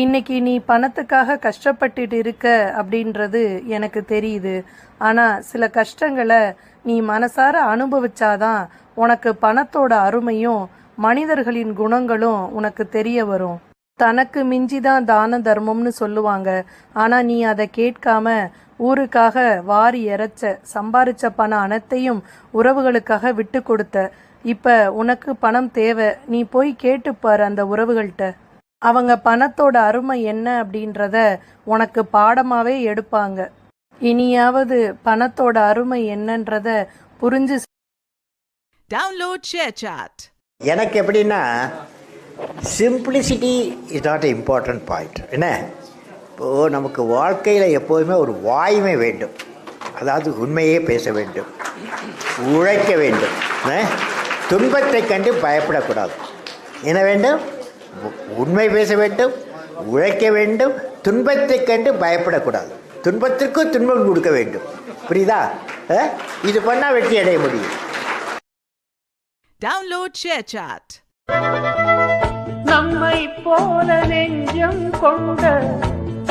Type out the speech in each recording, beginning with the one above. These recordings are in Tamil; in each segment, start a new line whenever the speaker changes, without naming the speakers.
இன்னைக்கு நீ பணத்துக்காக கஷ்டப்பட்டுட்டு இருக்க அப்படின்றது எனக்கு தெரியுது. ஆனா சில கஷ்டங்களை நீ மனசார அனுபவிச்சாதான் உனக்கு பணத்தோட அருமையும் மனிதர்களின் குணங்களும் உனக்கு தெரிய வரும். தனக்கு மிஞ்சிதான் தான தர்மம்னு சொல்லுவாங்க. ஆனா நீ அதை கேட்காம ஊருக்காக வாரி இறைச்ச, சம்பாரிச்ச பணம் அனைத்தையும் உறவுகளுக்காக விட்டு கொடுத்த. இப்ப உனக்கு பணம் தேவை, நீ போய் கேட்டுப்பாரு அந்த உறவுகள்கிட்ட. அவங்க பணத்தோட அருமை என்ன அப்படின்றத உனக்கு பாடமாவே எடுப்பாங்க. இனியாவது பணத்தோட அருமை என்னன்றத புரிஞ்சு
டவுன்லோட் ஷேர் சாட்.
எனக்கு எப்படின்னா, simplicity is not important point. என்ன, இப்போது நமக்கு வாழ்க்கையில் எப்போதுமே ஒரு வாய்மை வேண்டும். அதாவது உண்மையே பேச வேண்டும், உழைக்க வேண்டும், துன்பத்தை கண்டு பயப்படக்கூடாது. என்ன வேண்டும்? உண்மை பேச வேண்டும், உழைக்க வேண்டும், துன்பத்தை கண்டு பயப்படக்கூடாது. துன்பத்திற்கும் துன்பம் கொடுக்க வேண்டும். புரியுதா? இது பண்ணால் வெற்றி அடைய முடியும்.
Download share chat.
நம்மை போல நெஞ்சம் கொண்ட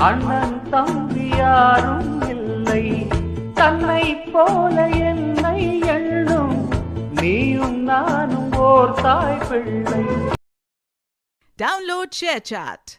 அண்ணன் தம்பி யாரும் இல்லை. தன்னை போல என்னை எண்ணும் நீயும் நானும் ஓர் தாய் பிள்ளை.
Download share chat.